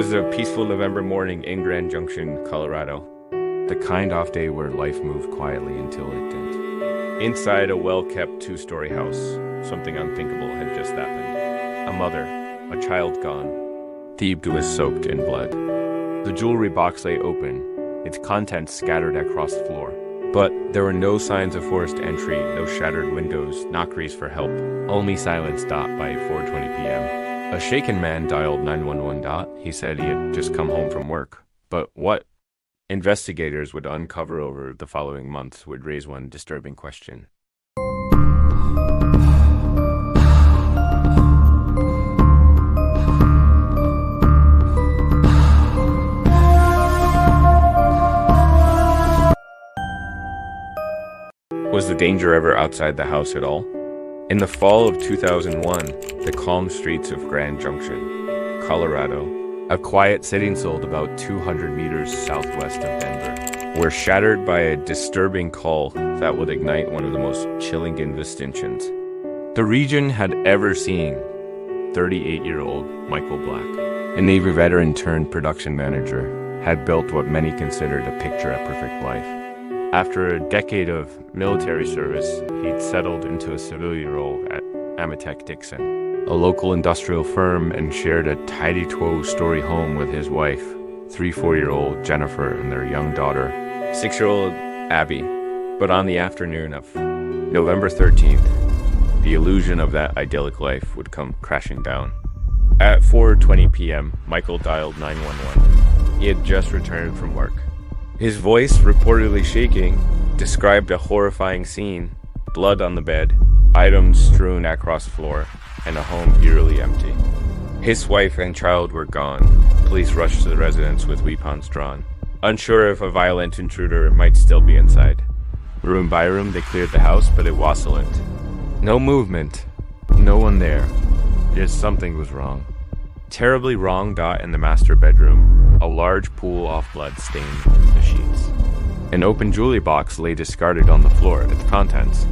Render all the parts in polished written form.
was a peaceful November morning in Grand Junction, Colorado. The kind of day where life moved quietly until it didn't. Inside a well-kept two-story house, something unthinkable had just happened. A mother, a child gone. The bed was soaked in blood. The jewelry box lay open, its contents scattered across the floor. But there were no signs of forced entry, no shattered windows, no cries for help, only silence. By 4:20 p.m. A shaken man dialed 911. He said he had just come home from work. But what investigators would uncover over the following months would raise one disturbing question. Was the danger ever outside the house at all? In the fall of 2001, the calm streets of Grand Junction, Colorado, a quiet city sold about 200 meters southwest of Denver, were shattered by a disturbing call that would ignite one of the most chilling investigations the region had ever seen. 38-year-old Michael Black, a Navy veteran turned production manager, had built what many considered a picture-perfect life. After a decade of military service, he'd settled into a civilian role at Ametek Dixon, a local industrial firm, and shared a tidy 12-story home with his wife, 4-year-old Jennifer, and their young daughter, 6-year-old Abby. But on the afternoon of November 13th, the illusion of that idyllic life would come crashing down. At 4:20 p.m., Michael dialed 911. He had just returned from work. His voice, reportedly shaking, described a horrifying scene: blood on the bed, items strewn across the floor, and a home eerily empty. His wife and child were gone. Police rushed to the residence with weapons drawn, unsure if a violent intruder might still be inside. Room by room, they cleared the house, but it was silent. No movement, no one there. Just something was wrong. Terribly wrong. In the master bedroom, a large pool of blood stained the sheets. An open jewelry box lay discarded on the floor, its contents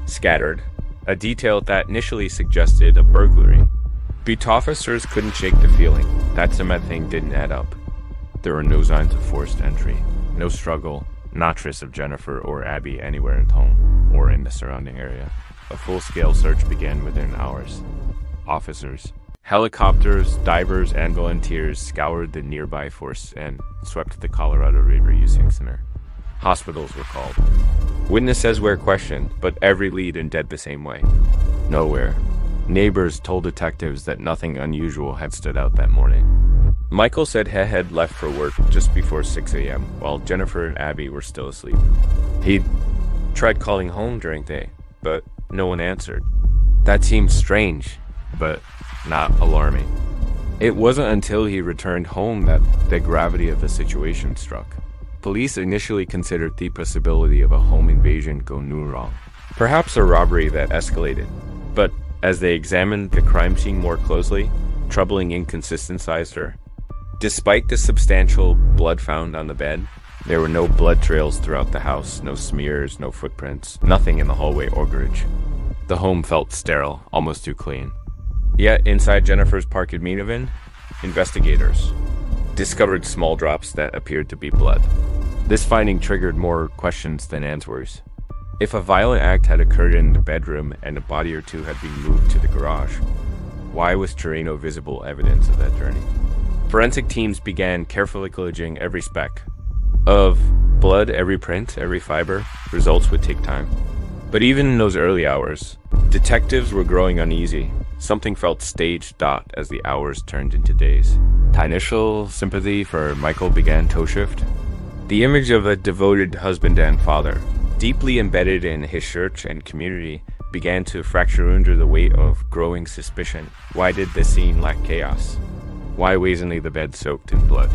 scattered, a detail that initially suggested a burglary. Beat officers couldn't shake the feeling that some thing didn't add up. There were no signs of forced entry, no struggle, no trace of Jennifer or Abby anywhere in the home or in the surrounding area. A full-scale search began within hours. Officers, helicopters, divers, and volunteers scoured the nearby forest and swept the Colorado River using sonar. Hospitals were called. Witnesses were questioned, but every lead ended the same way. Nowhere. Neighbors told detectives that nothing unusual had stood out that morning. Michael said he had left for work just before 6 a.m., while Jennifer and Abby were still asleep. He tried calling home during the day, but no one answered. That seemed strange, but not alarming. It wasn't until he returned home that the gravity of the situation struck. Police initially considered the possibility of a home invasion gone wrong, perhaps a robbery that escalated. But as they examined the crime scene more closely, troubling inconsistencies were. Despite the substantial blood found on the bed, there were no blood trails throughout the house, no smears, no footprints, nothing in the hallway or garage. The home felt sterile, almost too clean. Yet inside Jennifer's parked minivan, investigators discovered small drops that appeared to be blood. This finding triggered more questions than answers. If a violent act had occurred in the bedroom and a body or two had been moved to the garage, why was there no visible evidence of that journey? Forensic teams began carefully collating every speck of blood, every print, every fiber. Results would take time. But even in those early hours, detectives were growing uneasy. Something felt staged. As the hours turned into days. The initial sympathy for Michael began to shift. The image of a devoted husband and father, deeply embedded in his church and community, began to fracture under the weight of growing suspicion. Why did the scene lack chaos? Why wasn't the bed soaked in blood?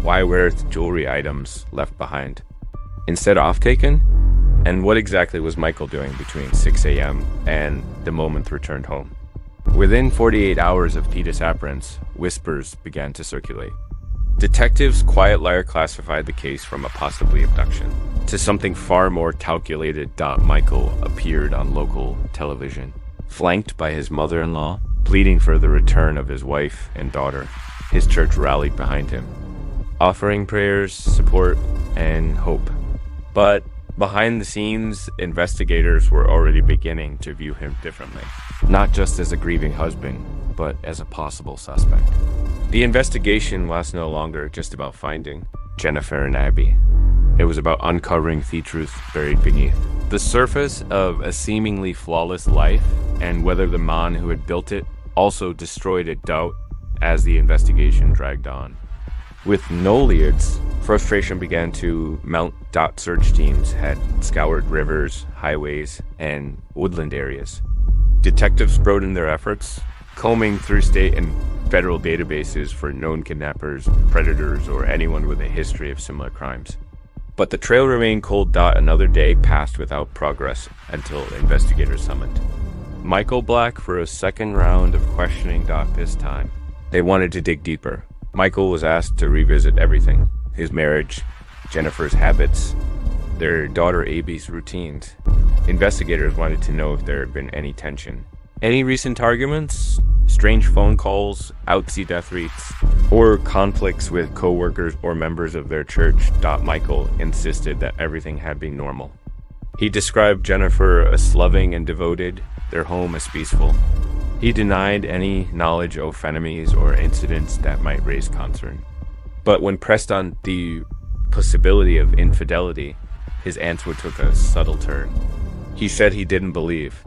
Why were the jewelry items left behind, instead off taken? And what exactly was Michael doing between 6 a.m. and the moment returned home? Within 48 hours of the disappearance, whispers began to circulate. Detectives quiet liar classified the case from a possibly abduction to something far more calculated. Michael appeared on local television, flanked by his mother-in-law, pleading for the return of his wife and daughter. His church rallied behind him, offering prayers, support, and hope. But behind the scenes, investigators were already beginning to view him differently. Not just as a grieving husband, but as a possible suspect. The investigation was no longer just about finding Jennifer and Abby. It was about uncovering the truth buried beneath the surface of a seemingly flawless life, and whether the man who had built it also destroyed a doubt as the investigation dragged on. With no leads, frustration began to mount. Search teams had scoured rivers, highways, and woodland areas. Detectives broadened their efforts, combing through state and federal databases for known kidnappers, predators, or anyone with a history of similar crimes. But the trail remained cold. Another day passed without progress until investigators summoned Michael Black for a second round of questioning. This time, they wanted to dig deeper. Michael was asked to revisit everything: his marriage, Jennifer's habits, their daughter Abby's routines. Investigators wanted to know if there had been any tension, any recent arguments, strange phone calls, outside death threats, or conflicts with co-workers or members of their church. Michael insisted that everything had been normal. He described Jennifer as loving and devoted, their home as peaceful. He denied any knowledge of enemies or incidents that might raise concern. But when pressed on the possibility of infidelity, his answer took a subtle turn. He said he didn't believe.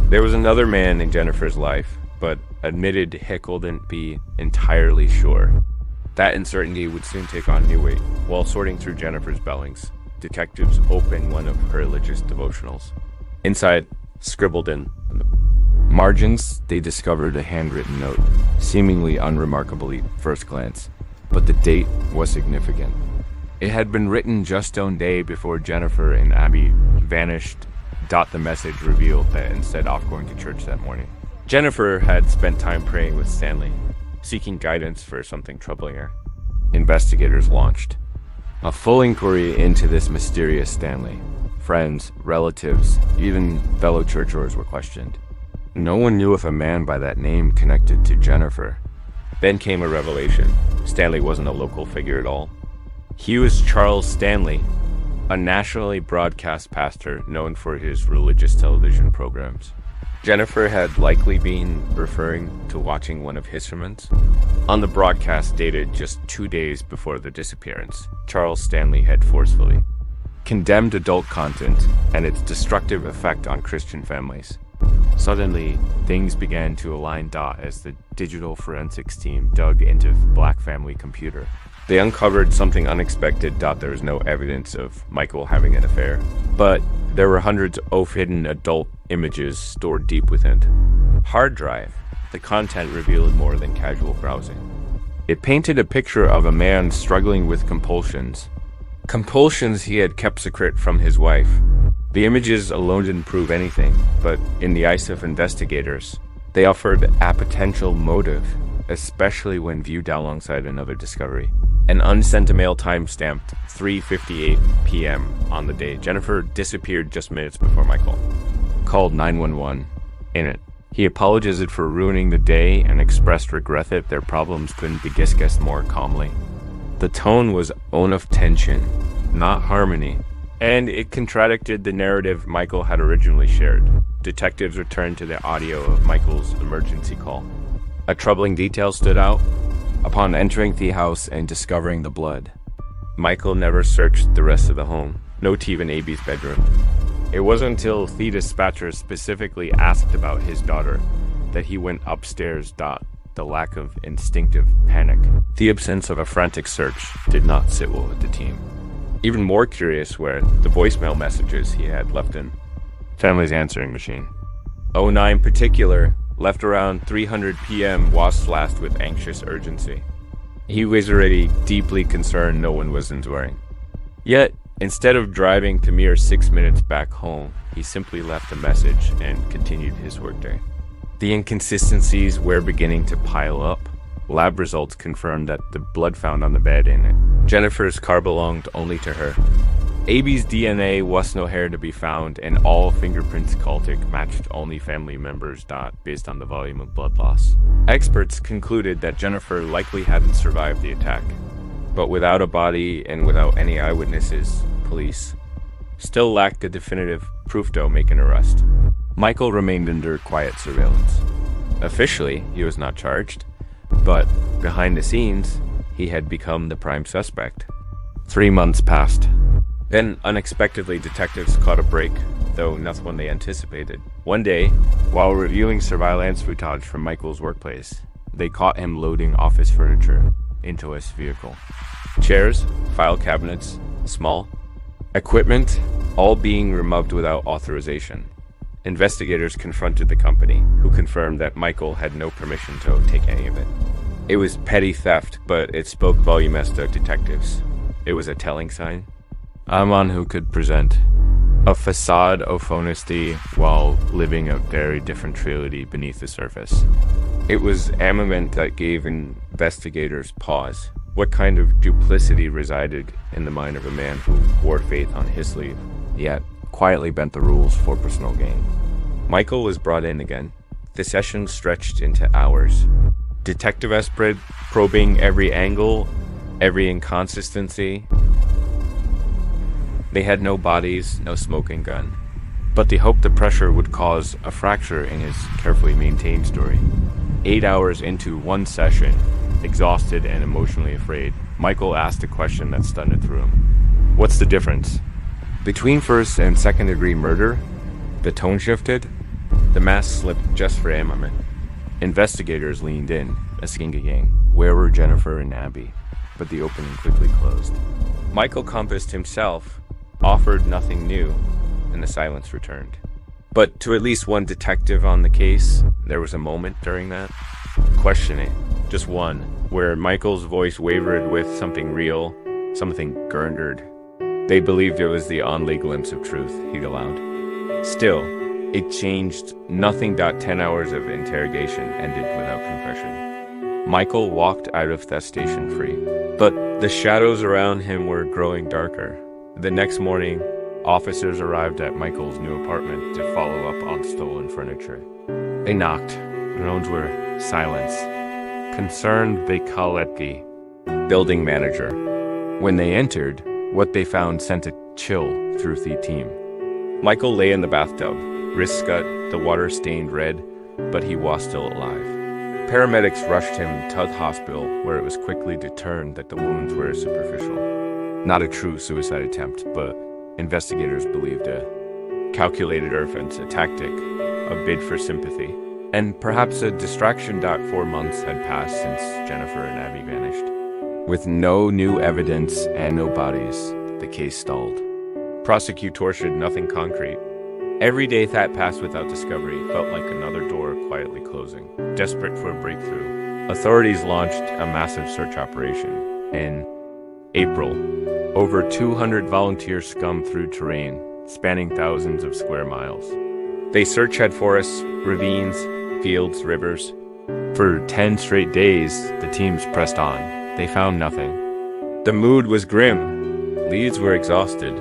There was another man in Jennifer's life, but admitted he couldn't be entirely sure. That uncertainty would soon take on new weight. While sorting through Jennifer's belongings, detectives opened one of her religious devotionals. Inside, scribbled in the margins, they discovered a handwritten note, seemingly unremarkably at first glance, but the date was significant. It had been written just one day before Jennifer and Abby vanished. The message revealed that instead of going to church that morning, Jennifer had spent time praying with Stanley, seeking guidance for something troubling her. Investigators launched a full inquiry into this mysterious Stanley. Friends, relatives, even fellow churchgoers were questioned. No one knew if a man by that name connected to Jennifer. Then came a revelation. Stanley wasn't a local figure at all. He was Charles Stanley, a nationally broadcast pastor known for his religious television programs. Jennifer had likely been referring to watching one of his sermons. On the broadcast dated just 2 days before the disappearance, Charles Stanley had forcefully condemned adult content and its destructive effect on Christian families. Suddenly, things began to align. As the digital forensics team dug into the Black family computer, they uncovered something unexpected. There was no evidence of Michael having an affair, but there were hundreds of hidden adult images stored deep within hard drive. The content revealed more than casual browsing. It painted a picture of a man struggling with compulsions he had kept secret from his wife. The images alone didn't prove anything, but in the eyes of investigators, they offered a potential motive, especially when viewed alongside another discovery. An unsent email time-stamped 3:58 p.m. on the day Jennifer disappeared just minutes before Michael called 911. In it, he apologized for ruining the day and expressed regret that their problems couldn't be discussed more calmly. The tone was one of tension, not harmony, and it contradicted the narrative Michael had originally shared. Detectives returned to the audio of Michael's emergency call. A troubling detail stood out. Upon entering the house and discovering the blood, Michael never searched the rest of the home, not even Abby's bedroom. It wasn't until the dispatcher specifically asked about his daughter that he went upstairs. The lack of instinctive panic, the absence of a frantic search, did not sit well with the team. Even more curious were the voicemail messages he had left in family's answering machine. 09 particular left around 3:00 p.m. was flashed with anxious urgency. He was already deeply concerned no one was answering. Yet, instead of driving to mere 6 minutes back home, he simply left a message and continued his workday. The inconsistencies were beginning to pile up. Lab results confirmed that the blood found on the bed in Jennifer's car belonged only to her. Abby's DNA was nowhere to be found, and all fingerprints cultic matched only family members' based on the volume of blood loss. Experts concluded that Jennifer likely hadn't survived the attack, but without a body and without any eyewitnesses, police still lacked a definitive proof to make an arrest. Michael remained under quiet surveillance. Officially, he was not charged, but behind the scenes, he had become the prime suspect. 3 months passed. Then, unexpectedly, detectives caught a break, though not one they anticipated. One day, while reviewing surveillance footage from Michael's workplace, they caught him loading office furniture into his vehicle. Chairs, file cabinets, small equipment, all being removed without authorization. Investigators confronted the company, who confirmed that Michael had no permission to take any of it. It was petty theft, but it spoke volumes to detectives. It was a telling sign. I'm one who could present a facade of honesty while living a very different reality beneath the surface. It was a moment that gave investigators pause. What kind of duplicity resided in the mind of a man who wore faith on his sleeve, yet quietly bent the rules for personal gain? Michael was brought in again. The session stretched into hours. Detective Esprit probing every angle, every inconsistency. They had no bodies, no smoking gun, but they hoped the pressure would cause a fracture in his carefully maintained story. 8 hours into one session, exhausted and emotionally afraid, Michael asked a question that stunned through him. What's the difference between first and second-degree murder? The tone shifted. The mask slipped just for a moment. Investigators leaned in, asking again, where were Jennifer and Abby? But the opening quickly closed. Michael compassed himself, offered nothing new, and the silence returned. But to at least one detective on the case, there was a moment during that questioning, just one, where Michael's voice wavered with something real, something gurned. They believed it was the only glimpse of truth he'd allowed. Still, it changed nothing. 10 hours of interrogation ended without confession. Michael walked out of that station free, but the shadows around him were growing darker. The next morning, officers arrived at Michael's new apartment to follow up on stolen furniture. They knocked. Drones were silenced. Concerned, they called at the building manager. When they entered, what they found sent a chill through the team. Michael lay in the bathtub, wrists cut, the water stained red, but he was still alive. Paramedics rushed him to the hospital, where it was quickly determined that the wounds were superficial. Not a true suicide attempt, but investigators believed a calculated offense, a tactic, a bid for sympathy, and perhaps a distraction. 4 months had passed since Jennifer and Abby vanished. With no new evidence and no bodies, the case stalled. Prosecutors had nothing concrete. Every day that passed without discovery felt like another door quietly closing. Desperate for a breakthrough, authorities launched a massive search operation. In April, over 200 volunteers scummed through terrain, spanning thousands of square miles. They searched forests, ravines, fields, rivers. For 10 straight days, the teams pressed on. They found nothing. The mood was grim. Leads were exhausted.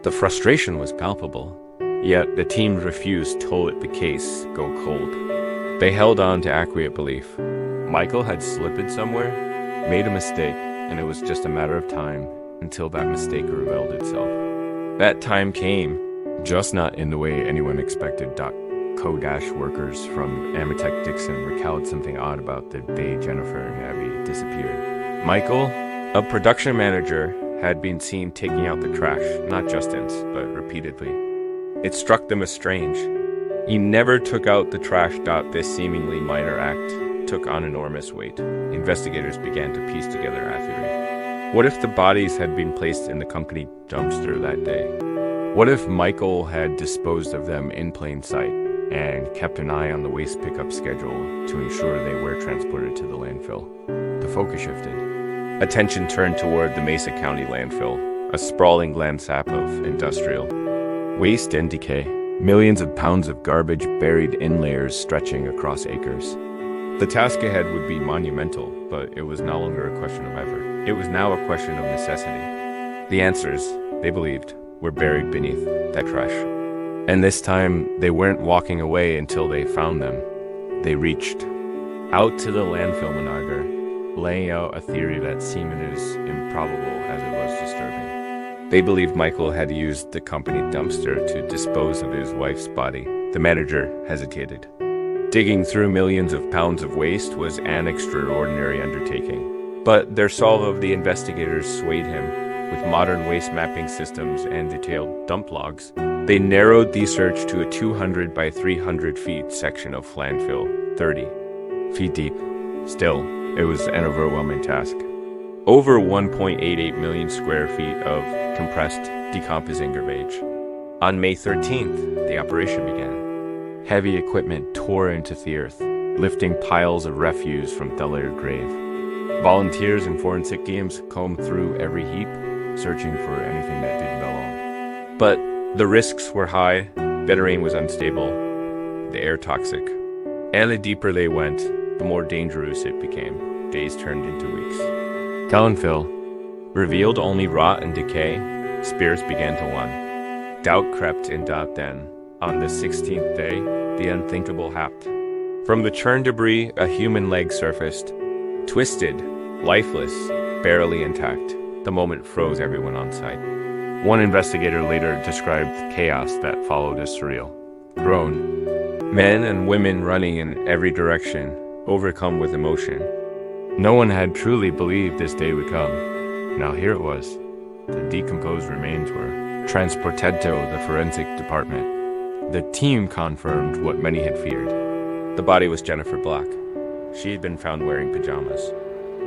The frustration was palpable. Yet the team refused to let the case go cold. They held on to acquiescent belief. Michael had slipped somewhere, made a mistake, and it was just a matter of time until that mistake revealed itself. That time came, just not in the way anyone expected. Kodash workers from Amatech Dixon recounted something odd about the day Jennifer and Abby disappeared. Michael, a production manager, had been seen taking out the trash, not just once, but repeatedly. It struck them as strange. He never took out the trash. This seemingly minor act took on enormous weight. Investigators began to piece together a theory. What if the bodies had been placed in the company dumpster that day? What if Michael had disposed of them in plain sight and kept an eye on the waste pickup schedule to ensure they were transported to the landfill? The focus shifted. Attention turned toward the Mesa County landfill, a sprawling landscape of industrial waste and decay. Millions of pounds of garbage buried in layers stretching across acres. The task ahead would be monumental, but it was no longer a question of effort. It was now a question of necessity. The answers, they believed, were buried beneath that trash. And this time, they weren't walking away until they found them. They reached out to the landfill Menager, laying out a theory that seemed as improbable as it was disturbing. They believed Michael had used the company dumpster to dispose of his wife's body. The manager hesitated. Digging through millions of pounds of waste was an extraordinary undertaking. But their solve of the investigators swayed him. With modern waste mapping systems and detailed dump logs, they narrowed the search to a 200 by 300 feet section of landfill, 30 feet deep. Still, it was an overwhelming task. Over 1.88 million square feet of compressed, decomposing garbage. On May 13th, the operation began. Heavy equipment tore into the earth, lifting piles of refuse from the layered grave. Volunteers and forensic teams combed through every heap, searching for anything that didn't belong. But the risks were high, the terrain was unstable, the air toxic. And the deeper they went, the more dangerous it became. Days turned into weeks. Landfill revealed only rot and decay. Spirits began to run. Doubt crept in. Then, on the 16th day, the unthinkable happened. From the churned debris, a human leg surfaced, twisted, lifeless, barely intact. The moment froze everyone on site. One investigator later described the chaos that followed as surreal. Grown, men and women running in every direction, overcome with emotion. No one had truly believed this day would come. Now here it was. The decomposed remains were transported to the forensic department. The team confirmed what many had feared. The body was Jennifer Black. She had been found wearing pajamas.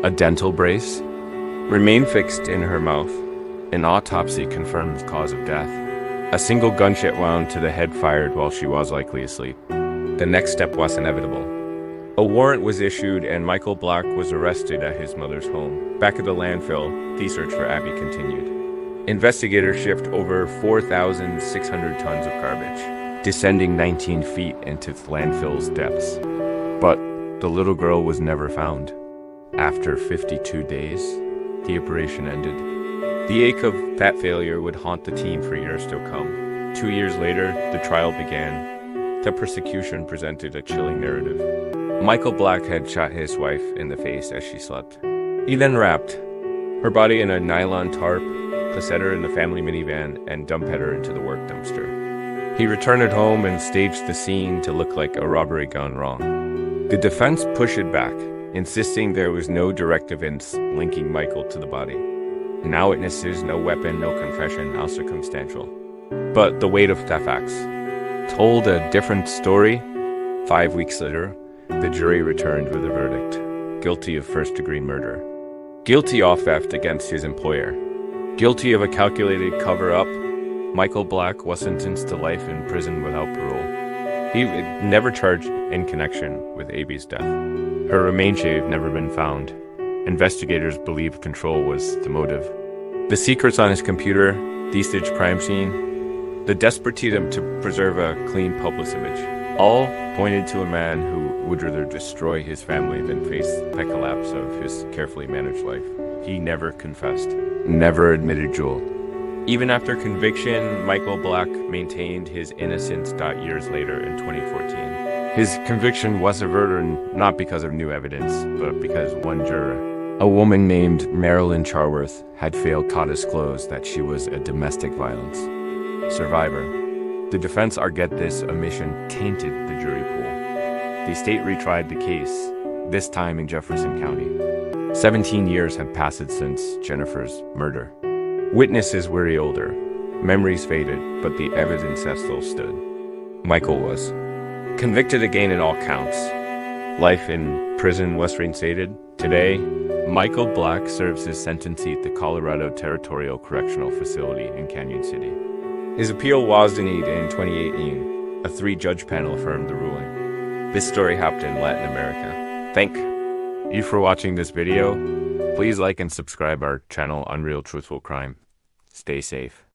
A dental brace remained fixed in her mouth. An autopsy confirmed the cause of death. A single gunshot wound to the head fired while she was likely asleep. The next step was inevitable. A warrant was issued and Michael Black was arrested at his mother's home. Back at the landfill, the search for Abby continued. Investigators shipped over 4,600 tons of garbage, descending 19 feet into the landfill's depths. But the little girl was never found. After 52 days, the operation ended. The ache of that failure would haunt the team for years to come. 2 years later, the trial began. The prosecution presented a chilling narrative. Michael Black had shot his wife in the face as she slept. He then wrapped her body in a nylon tarp, placed her in the family minivan, and dumped her into the work dumpster. He returned it home and staged the scene to look like a robbery gone wrong. The defense pushed it back, insisting there was no direct evidence linking Michael to the body. No witnesses, no weapon, no confession, all circumstantial. But the weight of the facts told a different story. 5 weeks later, the jury returned with a verdict. Guilty of first-degree murder. Guilty of theft against his employer. Guilty of a calculated cover-up. Michael Black was sentenced to life in prison without parole. He never charged in connection with Abby's death. Her remains have never been found. Investigators believe control was the motive. The secrets on his computer, the staged crime scene, the desperation to preserve a clean public image, all pointed to a man who would rather destroy his family than face the collapse of his carefully managed life. He never confessed, never admitted Jewel. Even after conviction, Michael Black maintained his innocence. Years later, in 2014, his conviction was averted not because of new evidence, but because one juror, a woman named Marilyn Charworth, had failed to disclose that she was a domestic violence survivor. The defense argued this omission tainted the jury pool. The state retried the case, this time in Jefferson County. 17 years had passed since Jennifer's murder. Witnesses were older, memories faded, but the evidence still stood. Michael was convicted again in all counts. Life in prison was reinstated. Today, Michael Black serves his sentence at the Colorado Territorial Correctional Facility in Canyon City. His appeal was denied in 2018. A 3-judge panel affirmed the ruling. This story happened in Latin America. Thank you for watching this video. Please like and subscribe our channel, Unreal Truthful Crime. Stay safe.